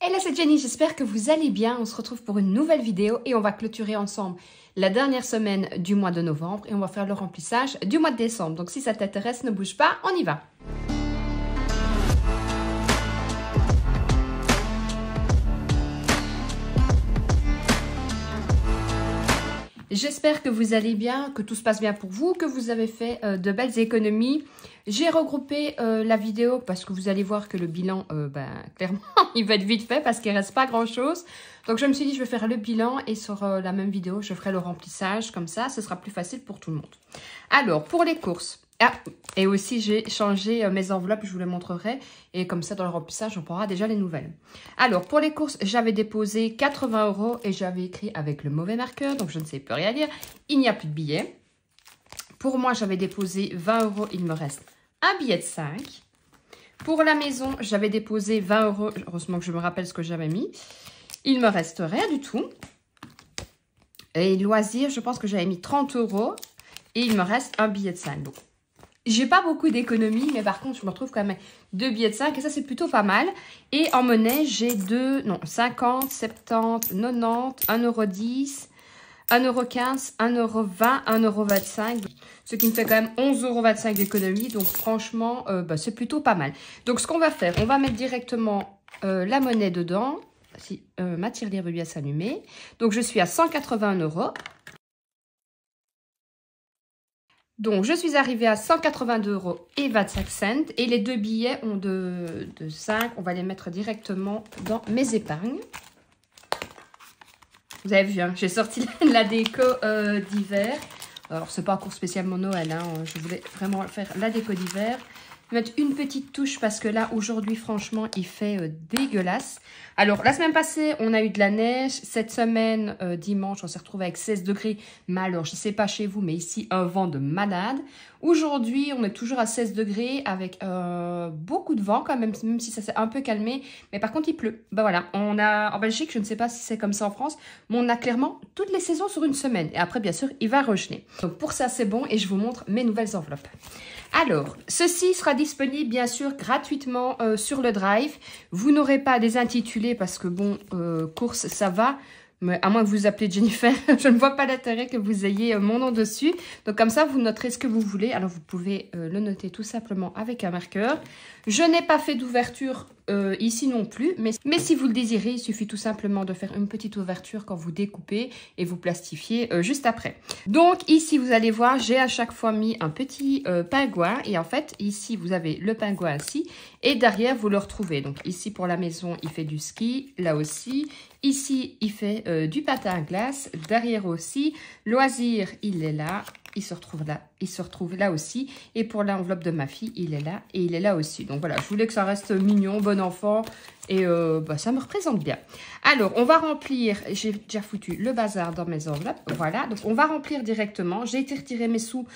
Hello, c'est Jenny, j'espère que vous allez bien. On se retrouve pour une nouvelle vidéo et on va clôturer ensemble la dernière semaine du mois de novembre et on va faire le remplissage du mois de décembre. Donc si ça t'intéresse, ne bouge pas, on y va. J'espère que vous allez bien, que tout se passe bien pour vous, que vous avez fait de belles économies. J'ai regroupé la vidéo parce que vous allez voir que le bilan, clairement, il va être vite fait parce qu'il ne reste pas grand-chose. Donc je me suis dit, je vais faire le bilan et sur la même vidéo, je ferai le remplissage. Comme ça, ce sera plus facile pour tout le monde. Alors, pour les courses. Ah, et aussi j'ai changé mes enveloppes, je vous les montrerai. Et comme ça, dans le remplissage, on pourra déjà les nouvelles. Alors, pour les courses, j'avais déposé 80 € et j'avais écrit avec le mauvais marqueur. Donc, je ne sais plus rien lire. Il n'y a plus de billets. Pour moi, j'avais déposé 20 €. Il me reste un billet de 5. Pour la maison, j'avais déposé 20 €. Heureusement que je me rappelle ce que j'avais mis. Il me reste rien du tout. Et loisirs, je pense que j'avais mis 30 €. Et il me reste un billet de 5. Donc, j'ai pas beaucoup d'économies, mais par contre, je me retrouve quand même avec 2 billets de 5 et ça, c'est plutôt pas mal. Et en monnaie, j'ai 50, 70, 90, 1,10 €, 1,15 €, 1,20 €, 1,25 €. Ce qui me fait quand même 11,25 € d'économie. Donc, franchement, c'est plutôt pas mal. Donc, ce qu'on va faire, on va mettre directement la monnaie dedans. Si ma tirelire veut bien s'allumer. Donc, je suis à 181 €. Donc, je suis arrivée à 182,25 € et les deux billets ont de 5. On va les mettre directement dans mes épargnes. Vous avez vu, hein, j'ai sorti la déco d'hiver. Alors, c'est pas encore spécialement Noël, hein, je voulais vraiment faire la déco d'hiver. Mettre une petite touche parce que là, aujourd'hui, franchement, il fait dégueulasse. Alors, la semaine passée, on a eu de la neige. Cette semaine, dimanche, on s'est retrouvé avec 16 degrés. Mais alors, je ne sais pas chez vous, mais ici, un vent de malade. Aujourd'hui, on est toujours à 16 degrés avec beaucoup de vent quand même si ça s'est un peu calmé. Mais par contre, il pleut. Ben voilà, on a en Belgique, je ne sais pas si c'est comme ça en France, mais on a clairement toutes les saisons sur une semaine. Et après, bien sûr, il va regeler. Donc, pour ça, c'est bon et je vous montre mes nouvelles enveloppes. Alors, ceci sera disponible bien sûr gratuitement sur le Drive. Vous n'aurez pas à les intituler parce que bon, course ça va. Mais à moins que vous appelez Jennifer, je ne vois pas l'intérêt que vous ayez mon nom dessus. Donc comme ça, vous noterez ce que vous voulez. Alors vous pouvez le noter tout simplement avec un marqueur. Je n'ai pas fait d'ouverture ici non plus. Mais si vous le désirez, il suffit tout simplement de faire une petite ouverture quand vous découpez et vous plastifiez juste après. Donc ici, vous allez voir, j'ai à chaque fois mis un petit pingouin. Et en fait, ici, vous avez le pingouin ainsi. Et derrière, vous le retrouvez. Donc ici, pour la maison, il fait du ski. Là aussi. Ici, il fait du patin à glace. Derrière aussi. Loisir, il est là. Il se retrouve là. Il se retrouve là aussi. Et pour l'enveloppe de ma fille, il est là. Et il est là aussi. Donc voilà, je voulais que ça reste mignon, bon enfant. Et ça me représente bien. Alors, on va remplir. J'ai déjà foutu le bazar dans mes enveloppes. Voilà. Donc, on va remplir directement. J'ai été retirer mes sous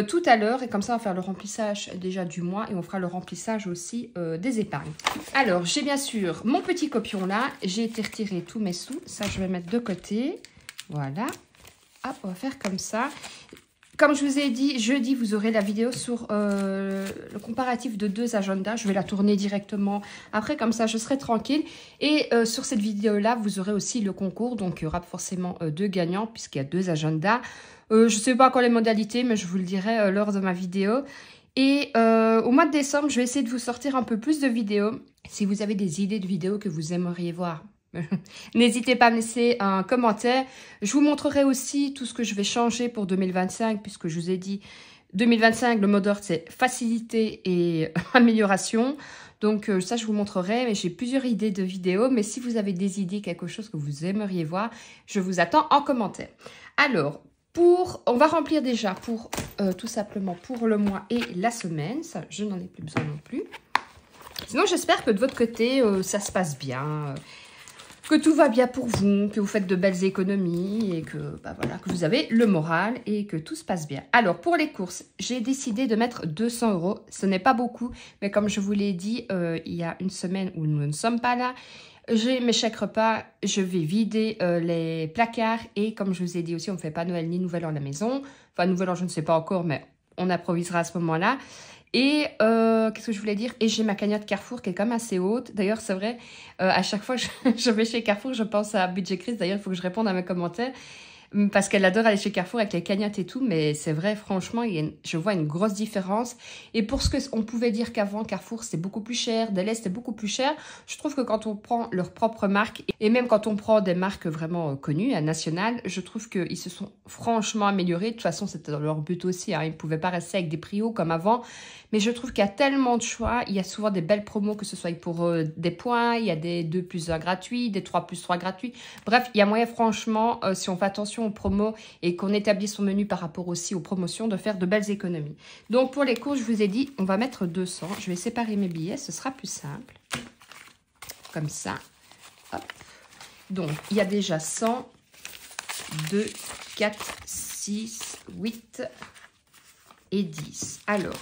tout à l'heure. Et comme ça, on va faire le remplissage déjà du mois. Et on fera le remplissage aussi des épargnes. Alors, j'ai bien sûr mon petit copion là. J'ai été retirer tous mes sous. Ça, je vais mettre de côté. Voilà. Hop, on va faire comme ça. Comme je vous ai dit, jeudi, vous aurez la vidéo sur le comparatif de 2 agendas. Je vais la tourner directement après, comme ça, je serai tranquille. Et sur cette vidéo-là, vous aurez aussi le concours. Donc, il y aura forcément 2 gagnants puisqu'il y a 2 agendas. Je ne sais pas encore les modalités, mais je vous le dirai lors de ma vidéo. Et au mois de décembre, je vais essayer de vous sortir un peu plus de vidéos. Si vous avez des idées de vidéos que vous aimeriez voir, n'hésitez pas à me laisser un commentaire. Je vous montrerai aussi tout ce que je vais changer pour 2025, puisque je vous ai dit 2025, le mot d'ordre, c'est facilité et amélioration. Donc ça, je vous montrerai, mais j'ai plusieurs idées de vidéos. Mais si vous avez des idées, quelque chose que vous aimeriez voir, je vous attends en commentaire. Alors, on va remplir déjà pour tout simplement pour le mois et la semaine. Ça, je n'en ai plus besoin non plus. Sinon, j'espère que de votre côté, ça se passe bien. Que tout va bien pour vous, que vous faites de belles économies et que, voilà, que vous avez le moral et que tout se passe bien. Alors, pour les courses, j'ai décidé de mettre 200 €. Ce n'est pas beaucoup, mais comme je vous l'ai dit, il y a une semaine où nous ne sommes pas là, j'ai mes chèques repas, je vais vider les placards et comme je vous ai dit aussi, on ne fait pas Noël ni Nouvel An à la maison. Enfin, Nouvel An, je ne sais pas encore, mais on improvisera à ce moment-là. Et qu'est-ce que je voulais dire? Et j'ai ma cagnotte Carrefour qui est quand même assez haute. D'ailleurs, c'est vrai, à chaque fois que je vais chez Carrefour, je pense à Budget Chris. D'ailleurs, il faut que je réponde à mes commentaires. Parce qu'elle adore aller chez Carrefour avec les cagnottes et tout, mais c'est vrai, franchement, je vois une grosse différence. Et pour ce qu'on pouvait dire qu'avant, Carrefour, c'était beaucoup plus cher, Delhaize, c'était beaucoup plus cher, je trouve que quand on prend leur propre marque, et même quand on prend des marques vraiment connues, nationales, je trouve qu'ils se sont franchement améliorés. De toute façon, c'était dans leur but aussi, hein. Ils ne pouvaient pas rester avec des prix hauts comme avant. Mais je trouve qu'il y a tellement de choix, il y a souvent des belles promos, que ce soit pour des points, il y a des 2 plus 1 gratuits, des 3 plus 3 gratuits. Bref, il y a moyen franchement, si on fait attention aux promos et qu'on établit son menu par rapport aussi aux promotions, de faire de belles économies. Donc pour les courses, je vous ai dit, on va mettre 200. Je vais séparer mes billets, ce sera plus simple. Comme ça. Hop. Donc, il y a déjà 100, 2, 4, 6, 8 et 10. Alors,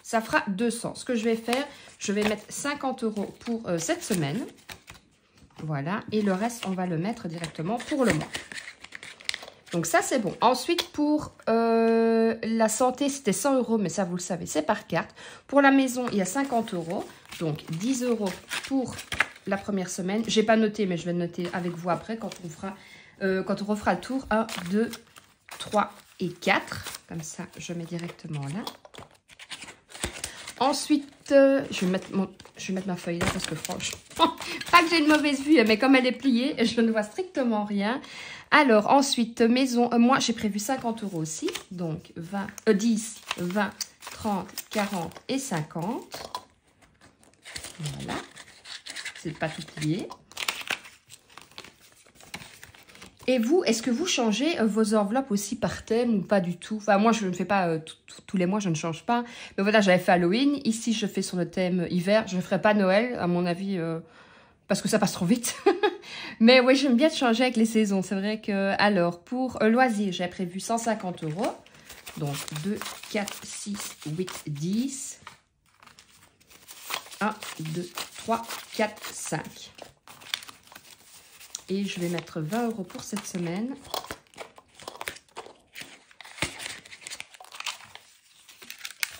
ça fera 200. Ce que je vais faire, je vais mettre 50 € pour cette semaine. Voilà. Et le reste, on va le mettre directement pour le mois. Donc ça, c'est bon. Ensuite, pour la santé, c'était 100 €, mais ça, vous le savez, c'est par carte. Pour la maison, il y a 50 €. Donc 10 € pour la première semaine. Je n'ai pas noté, mais je vais le noter avec vous après quand on refera le tour. 1, 2, 3 et 4. Comme ça, je mets directement là. Ensuite, je vais mettre ma feuille là parce que franchement, pas que j'ai une mauvaise vue, mais comme elle est pliée, je ne vois strictement rien. Alors, ensuite, maison, moi j'ai prévu 50 € aussi. Donc, 10, 20, 30, 40 et 50. Voilà. C'est pas tout plié. Et vous, est-ce que vous changez vos enveloppes aussi par thème ou pas du tout? Enfin, moi, je ne fais pas tous les mois, je ne change pas. Mais voilà, j'avais fait Halloween. Ici, je fais sur le thème hiver. Je ne ferai pas Noël, à mon avis, parce que ça passe trop vite. Mais oui, j'aime bien changer avec les saisons. C'est vrai que... Alors, pour loisirs, j'ai prévu 150 €. Donc, 2, 4, 6, 8, 10. 1, 2, 3, 4, 5. Et je vais mettre 20 € pour cette semaine.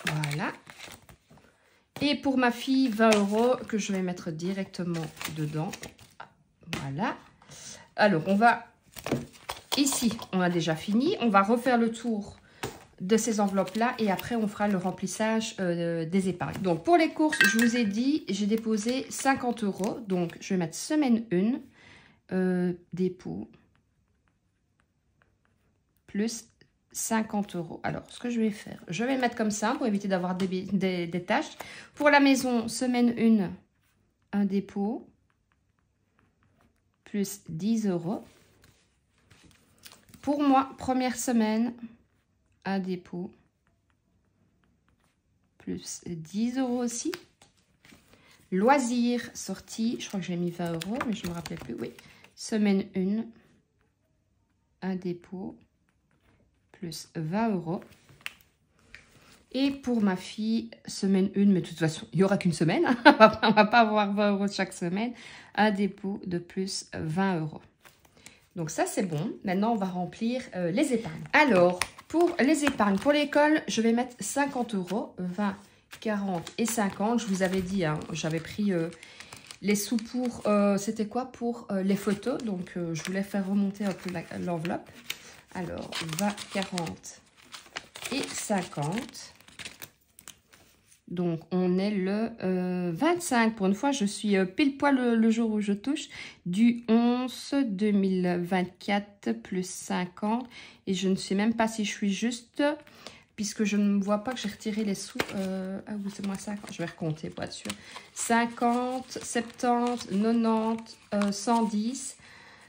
Voilà. Et pour ma fille, 20 € que je vais mettre directement dedans. Voilà. Alors, on va... Ici, on a déjà fini. On va refaire le tour de ces enveloppes-là. Et après, on fera le remplissage des épargnes. Donc, pour les courses, je vous ai dit, j'ai déposé 50 €. Donc, je vais mettre semaine 1. Dépôt plus 50 €. Alors, ce que je vais faire, je vais mettre comme ça pour éviter d'avoir des tâches. Pour la maison, semaine 1, un dépôt plus 10 €. Pour moi, première semaine, un dépôt plus 10 € aussi. Loisirs, sortie, je crois que j'ai mis 20 €, mais je ne me rappelais plus, oui. Semaine 1, un dépôt, plus 20 €. Et pour ma fille, semaine 1, mais de toute façon, il n'y aura qu'une semaine. On ne va pas avoir 20 € chaque semaine. Un dépôt de plus 20 €. Donc ça, c'est bon. Maintenant, on va remplir les épargnes. Alors, pour les épargnes, pour l'école, je vais mettre 50 €, 20, 40 et 50. Je vous avais dit, hein, j'avais pris... les sous pour, c'était quoi? Pour les photos. Donc, je voulais faire remonter un peu l'enveloppe. Alors, 20, 40 et 50. Donc, on est le 25. Pour une fois, je suis pile poil le jour où je touche. Du 11 2024 plus 50. Et je ne sais même pas si je suis juste... puisque je ne vois pas que j'ai retiré les sous. Ah oui, c'est moins 50. Je vais recompter pour être sûr. 50, 70, 90, 110,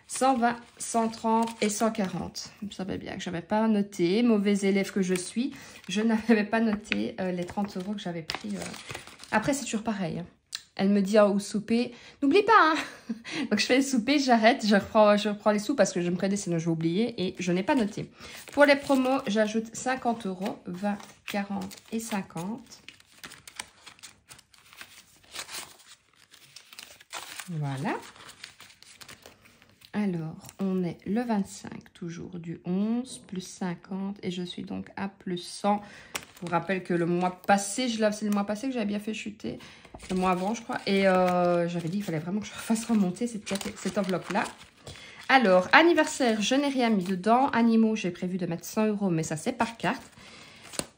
120, 130 et 140. Vous savez bien que je n'avais pas noté. Mauvais élève que je suis. Je n'avais pas noté les 30 € que j'avais pris. Après, c'est toujours pareil. Hein. Elle me dit au souper, n'oublie pas, hein. Donc je fais le souper, j'arrête, je reprends les sous parce que je me connais, sinon je vais oublier et je n'ai pas noté. Pour les promos, j'ajoute 50 €, 20, 40 et 50. Voilà. Alors, on est le 25, toujours du 11, plus 50 et je suis donc à plus 100. Je vous rappelle que le mois passé, c'est le mois passé que j'avais bien fait chuter. Le mois avant, je crois. Et j'avais dit qu'il fallait vraiment que je fasse remonter cette enveloppe-là. Alors, anniversaire, je n'ai rien mis dedans. Animaux, j'ai prévu de mettre 100 €, mais ça, c'est par carte.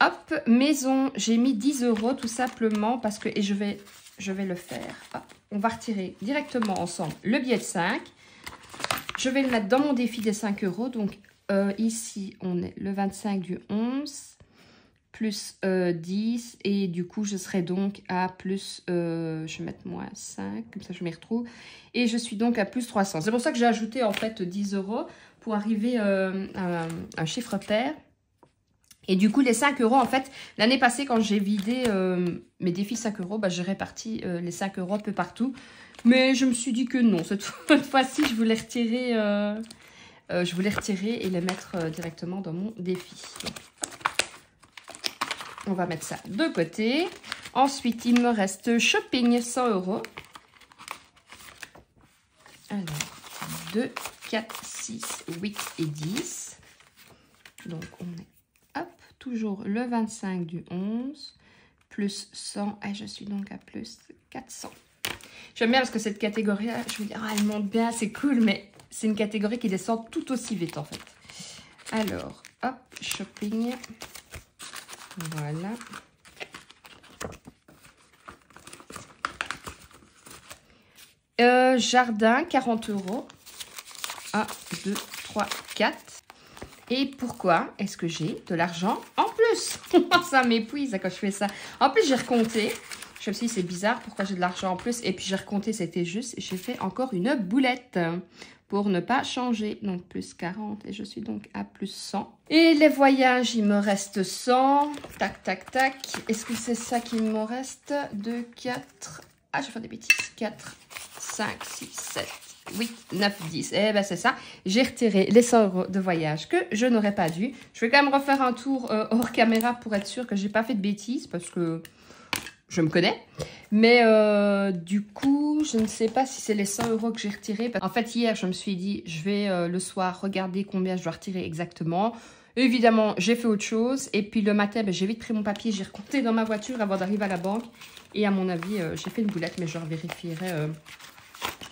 Hop, maison, j'ai mis 10 € tout simplement parce que... Et je vais le faire. Hop, on va retirer directement ensemble le billet de 5. Je vais le mettre dans mon défi des 5 €. Donc, ici, on est le 25 du 11. Plus 10 et du coup je serai donc à plus, je vais mettre moins 5, comme ça je m'y retrouve, et je suis donc à plus 300. C'est pour ça que j'ai ajouté en fait 10 € pour arriver à un chiffre pair. Et du coup les 5 € en fait, l'année passée quand j'ai vidé mes défis 5 €, bah, j'ai réparti les 5 € un peu partout, mais je me suis dit que non, cette fois-ci je voulais retirer et les mettre directement dans mon défi. Donc, on va mettre ça de côté. Ensuite, il me reste shopping 100 €. Alors, 2, 4, 6, 8 et 10. Donc, on est, hop, toujours le 25 du 11, plus 100. Et je suis donc à plus 400. J'aime bien parce que cette catégorie-là, je veux dire, ah, elle monte bien, c'est cool, mais c'est une catégorie qui descend tout aussi vite, en fait. Alors, hop, shopping. Voilà. Jardin, 40 €. 1, 2, 3, 4. Et pourquoi est-ce que j'ai de l'argent en plus? Ça m'épuise quand je fais ça. En plus, j'ai recompté. Je me suis dit, c'est bizarre, pourquoi j'ai de l'argent en plus? Et puis, j'ai recompté, c'était juste. J'ai fait encore une boulette pour ne pas changer. Donc, plus 40 et je suis donc à plus 100. Et les voyages, il me reste 100. Tac, tac, tac. Est-ce que c'est ça qu'il me reste? 2, 4... Ah, je vais faire des bêtises. 4, 5, 6, 7, 8, 9, 10. Eh ben, c'est ça. J'ai retiré les 100 € de voyage que je n'aurais pas dû. Je vais quand même refaire un tour hors caméra pour être sûre que j'ai pas fait de bêtises parce que je me connais. Mais du coup, je ne sais pas si c'est les 100 € que j'ai retirés. En fait, hier, je me suis dit, je vais le soir regarder combien je dois retirer exactement. Évidemment, j'ai fait autre chose. Et puis le matin, ben, j'ai vite pris mon papier, j'ai recompté dans ma voiture avant d'arriver à la banque. Et à mon avis, j'ai fait une boulette, mais je vérifierai.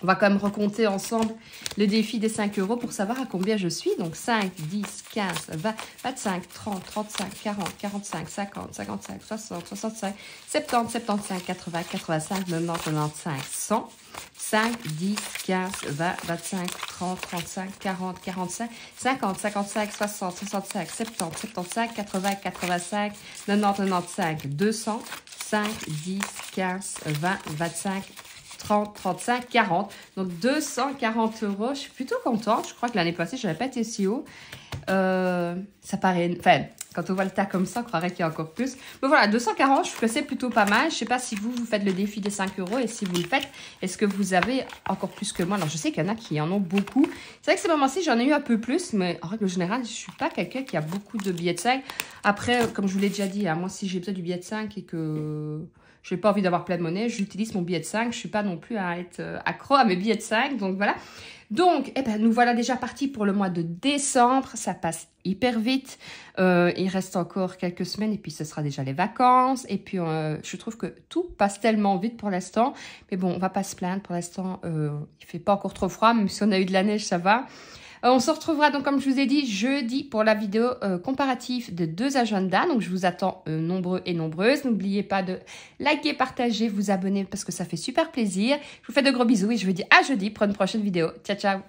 On va quand même recompter ensemble le défi des 5 € pour savoir à combien je suis. Donc 5, 10, 15, 20, 25, 30, 35, 40, 45, 50, 55, 60, 65, 70, 75, 80, 85, 90, 95, 100. 5, 10, 15, 20, 25, 30, 35, 40, 45, 50, 55, 60, 65, 70, 75, 80, 85, 90, 95, 200, 5, 10, 15, 20, 25, 30, 35, 40. Donc 240 €. Je suis plutôt contente. Je crois que l'année passée, je n'avais pas été si haut. Ça paraît... Enfin, quand on voit le tas comme ça, on croirait qu'il y a encore plus. Mais voilà, 240, je trouve que c'est plutôt pas mal. Je ne sais pas si vous faites le défi des 5 € et si vous le faites, est-ce que vous avez encore plus que moi? Alors, je sais qu'il y en a qui en ont beaucoup. C'est vrai que ces moments-ci, j'en ai eu un peu plus, mais en règle générale, je ne suis pas quelqu'un qui a beaucoup de billets de 5. Après, comme je vous l'ai déjà dit, hein, moi, si j'ai besoin du billet de 5 et que je n'ai pas envie d'avoir plein de monnaie, j'utilise mon billet de 5. Je ne suis pas non plus à être accro à mes billets de 5. Donc, voilà. Donc, eh ben, nous voilà déjà partis pour le mois de décembre. Ça passe hyper vite. Il reste encore quelques semaines et puis ce sera déjà les vacances. Et puis, je trouve que tout passe tellement vite pour l'instant. Mais bon, on va pas se plaindre. Pour l'instant, il fait pas encore trop froid. Même si on a eu de la neige, ça va. On se retrouvera donc, comme je vous ai dit, jeudi pour la vidéo comparative de 2 agendas. Donc, je vous attends nombreux et nombreuses. N'oubliez pas de liker, partager, vous abonner parce que ça fait super plaisir. Je vous fais de gros bisous et je vous dis à jeudi pour une prochaine vidéo. Ciao, ciao!